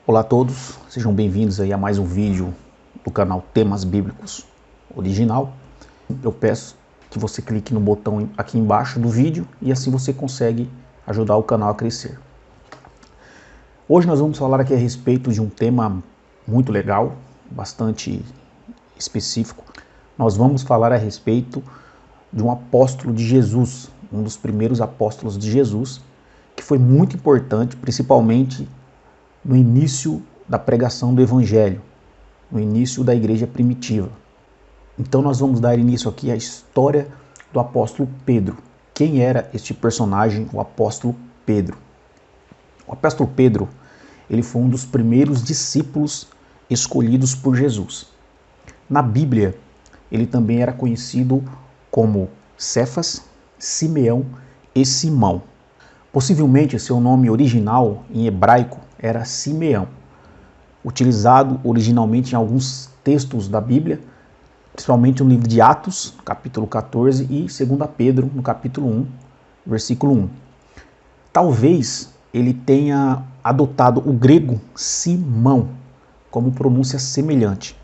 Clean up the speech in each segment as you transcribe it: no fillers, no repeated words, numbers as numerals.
Olá a todos, sejam bem-vindos aí a mais um vídeo do canal Temas Bíblicos Original. Eu peço que você clique no botão aqui embaixo do vídeo e assim você consegue ajudar o canal a crescer. Hoje nós vamos falar aqui a respeito de um tema muito legal, bastante específico. Nós vamos falar a respeito de um apóstolo de Jesus, um dos primeiros apóstolos de Jesus, que foi muito importante, principalmente no início da pregação do Evangelho, no início da igreja primitiva. Então nós vamos dar início aqui à história do apóstolo Pedro. Quem era este personagem, o apóstolo Pedro? O apóstolo Pedro, ele foi um dos primeiros discípulos escolhidos por Jesus. Na Bíblia, ele também era conhecido como Cefas, Simeão e Simão. Possivelmente seu nome original em hebraico era Simeão, utilizado originalmente em alguns textos da Bíblia, principalmente no livro de Atos, capítulo 14, e 2 Pedro, no capítulo 1, versículo 1. Talvez ele tenha adotado o grego Simão como pronúncia semelhante.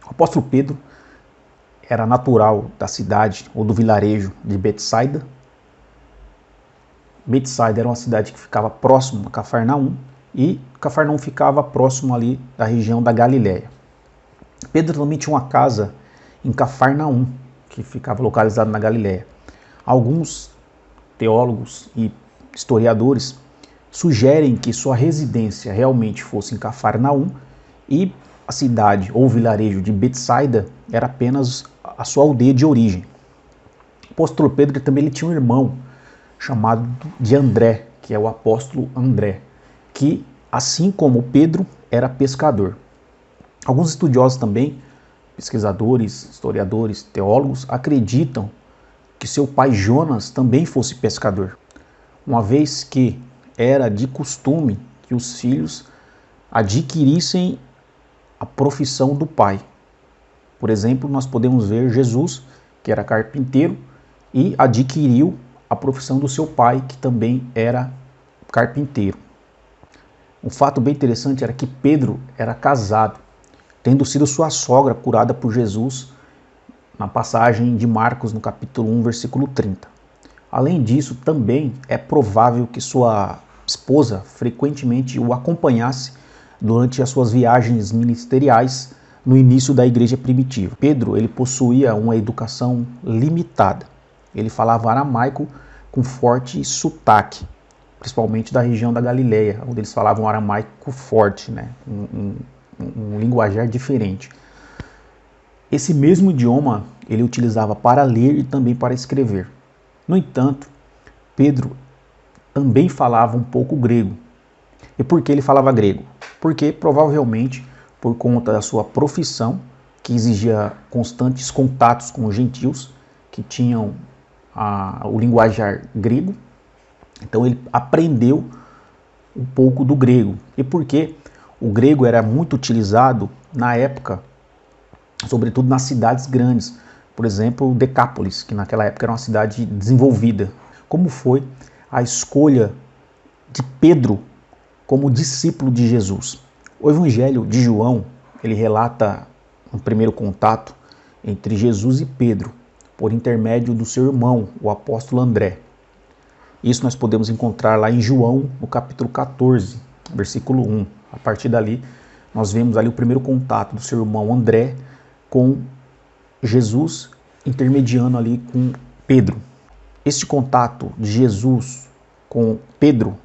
O apóstolo Pedro era natural da cidade ou do vilarejo de Betsaida. Betsaida era uma cidade que ficava próximo a Cafarnaum e Cafarnaum ficava próximo ali da região da Galileia. Pedro também tinha uma casa em Cafarnaum, que ficava localizado na Galileia. Alguns teólogos e historiadores sugerem que sua residência realmente fosse em Cafarnaum e a cidade ou vilarejo de Betsaida era apenas a sua aldeia de origem. O apóstolo Pedro também ele tinha um irmão chamado de André, que é o apóstolo André, que, assim como Pedro, era pescador. Alguns estudiosos também, pesquisadores, historiadores, teólogos, acreditam que seu pai Jonas também fosse pescador, uma vez que era de costume que os filhos adquirissem a profissão do pai. Por exemplo, nós podemos ver Jesus, que era carpinteiro, e adquiriu a profissão do seu pai, que também era carpinteiro. Um fato bem interessante era que Pedro era casado, tendo sido sua sogra curada por Jesus na passagem de Marcos, no capítulo 1, versículo 30. Além disso, também é provável que sua esposa frequentemente o acompanhasse durante as suas viagens ministeriais no início da igreja primitiva. Pedro, ele possuía uma educação limitada. Ele falava aramaico com forte sotaque, principalmente da região da Galileia, onde eles falavam aramaico forte, né? Um linguajar diferente. Esse mesmo idioma ele utilizava para ler e também para escrever. No entanto, Pedro também falava um pouco grego. E por que ele falava grego? Porque provavelmente por conta da sua profissão, que exigia constantes contatos com os gentios, que tinham o linguajar grego, então ele aprendeu um pouco do grego. E porque o grego era muito utilizado na época, sobretudo nas cidades grandes, por exemplo, Decápolis, que naquela época era uma cidade desenvolvida. Como foi a escolha de Pedro como discípulo de Jesus? O Evangelho de João, ele relata um primeiro contato entre Jesus e Pedro, por intermédio do seu irmão, o apóstolo André. Isso nós podemos encontrar lá em João, no capítulo 14, versículo 1. A partir dali, nós vemos ali o primeiro contato do seu irmão André com Jesus, intermediando ali com Pedro. Este contato de Jesus com Pedro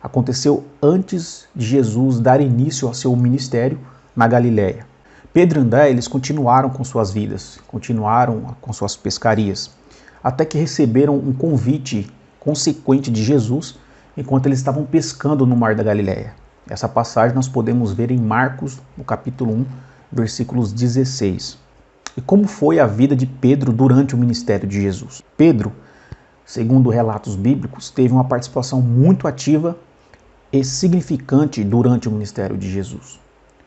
aconteceu antes de Jesus dar início ao seu ministério na Galileia. Pedro e André, eles continuaram com suas vidas, continuaram com suas pescarias, até que receberam um convite consequente de Jesus enquanto eles estavam pescando no mar da Galileia. Essa passagem nós podemos ver em Marcos, no capítulo 1, versículos 16. E como foi a vida de Pedro durante o ministério de Jesus? Pedro, segundo relatos bíblicos, teve uma participação muito ativa e significante durante o ministério de Jesus.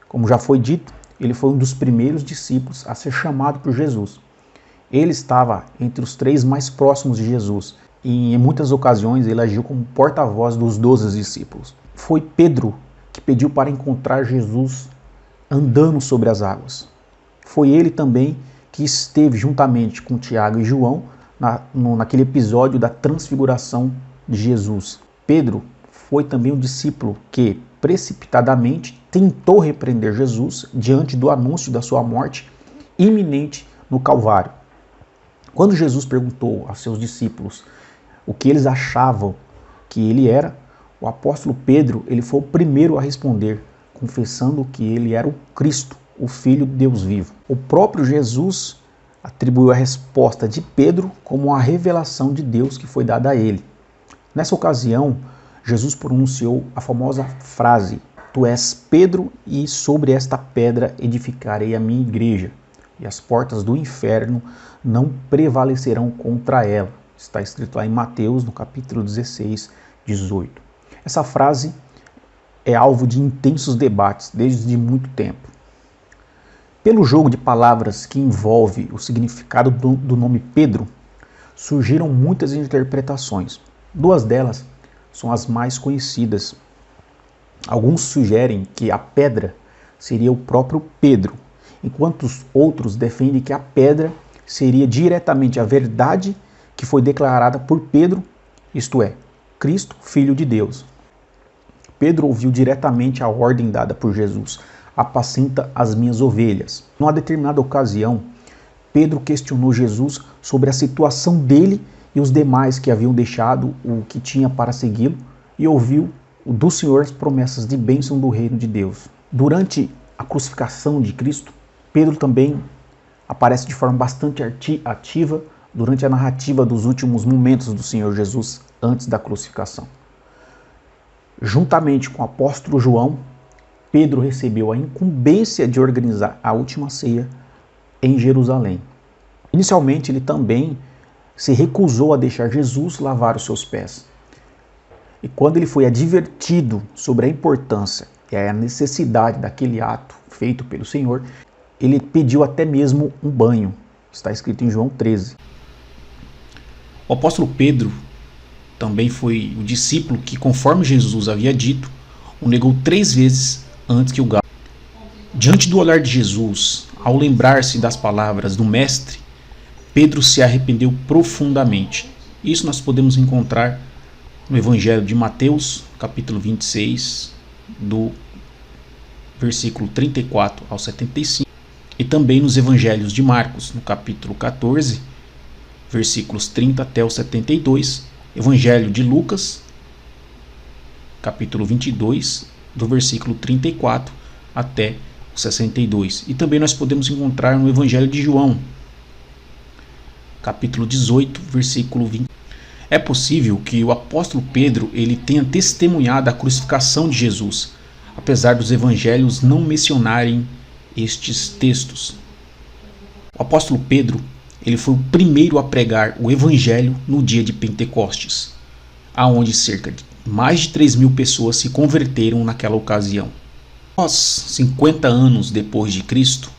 Como já foi dito, ele foi um dos primeiros discípulos a ser chamado por Jesus. Ele estava entre os 3 mais próximos de Jesus e em muitas ocasiões ele agiu como porta-voz dos 12 discípulos. Foi Pedro que pediu para encontrar Jesus andando sobre as águas. Foi ele também que esteve juntamente com Tiago e João naquele episódio da transfiguração de Jesus. Pedro foi também um discípulo que precipitadamente tentou repreender Jesus diante do anúncio da sua morte iminente no Calvário. Quando Jesus perguntou aos seus discípulos o que eles achavam que ele era, o apóstolo Pedro ele foi o primeiro a responder, confessando que ele era o Cristo, o Filho de Deus vivo. O próprio Jesus atribuiu a resposta de Pedro como uma revelação de Deus que foi dada a ele. Nessa ocasião, Jesus pronunciou a famosa frase: "Tu és Pedro, e sobre esta pedra edificarei a minha igreja, e as portas do inferno não prevalecerão contra ela." Está escrito lá em Mateus, no capítulo 16, 18. Essa frase é alvo de intensos debates desde muito tempo. Pelo jogo de palavras que envolve o significado do nome Pedro, surgiram muitas interpretações. Duas delas são as mais conhecidas. Alguns sugerem que a pedra seria o próprio Pedro, enquanto os outros defendem que a pedra seria diretamente a verdade que foi declarada por Pedro, isto é, Cristo, Filho de Deus. Pedro ouviu diretamente a ordem dada por Jesus: "Apacenta as minhas ovelhas." Numa determinada ocasião, Pedro questionou Jesus sobre a situação dele e os demais que haviam deixado o que tinha para segui-lo, e ouviu do Senhor as promessas de bênção do reino de Deus. Durante a crucificação de Cristo, Pedro também aparece de forma bastante ativa durante a narrativa dos últimos momentos do Senhor Jesus antes da crucificação. Juntamente com o apóstolo João, Pedro recebeu a incumbência de organizar a última ceia em Jerusalém. Inicialmente, ele também se recusou a deixar Jesus lavar os seus pés. E quando ele foi advertido sobre a importância e a necessidade daquele ato feito pelo Senhor, ele pediu até mesmo um banho. Está escrito em João 13. O apóstolo Pedro também foi o discípulo que, conforme Jesus havia dito, o negou 3 vezes antes que o galo. Diante do olhar de Jesus, ao lembrar-se das palavras do Mestre, Pedro se arrependeu profundamente. Isso nós podemos encontrar no Evangelho de Mateus, capítulo 26, do versículo 34 ao 75, e também nos Evangelhos de Marcos, no capítulo 14, versículos 30 até o 72, Evangelho de Lucas, capítulo 22, do versículo 34 até o 62. E também nós podemos encontrar no Evangelho de João, capítulo 18, versículo 20. É possível que o apóstolo Pedro ele tenha testemunhado a crucificação de Jesus, apesar dos evangelhos não mencionarem estes textos. O apóstolo Pedro ele foi o primeiro a pregar o evangelho no dia de Pentecostes, aonde cerca de mais de 3.000 pessoas se converteram naquela ocasião. Nós, 50 anos depois de Cristo,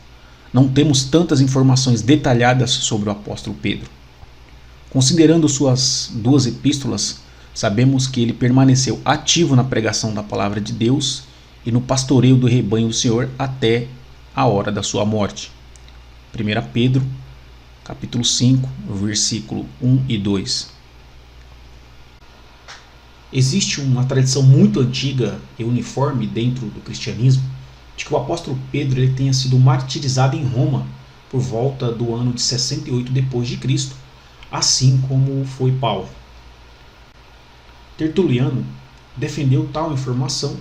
não temos tantas informações detalhadas sobre o apóstolo Pedro. Considerando suas 2 epístolas, sabemos que ele permaneceu ativo na pregação da palavra de Deus e no pastoreio do rebanho do Senhor até a hora da sua morte. 1 Pedro, capítulo 5, versículo 1 e 2. Existe uma tradição muito antiga e uniforme dentro do cristianismo de que o apóstolo Pedro ele tenha sido martirizado em Roma por volta do ano de 68 depois de Cristo, assim como foi Paulo. Tertuliano defendeu tal informação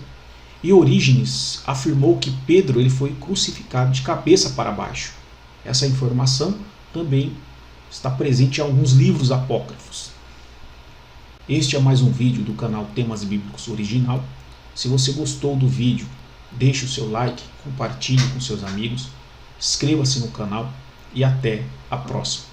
e Orígenes afirmou que Pedro ele foi crucificado de cabeça para baixo. Essa informação também está presente em alguns livros apócrifos. Este é mais um vídeo do canal Temas Bíblicos Original. Se você gostou do vídeo, deixe o seu like, compartilhe com seus amigos, inscreva-se no canal e até a próxima.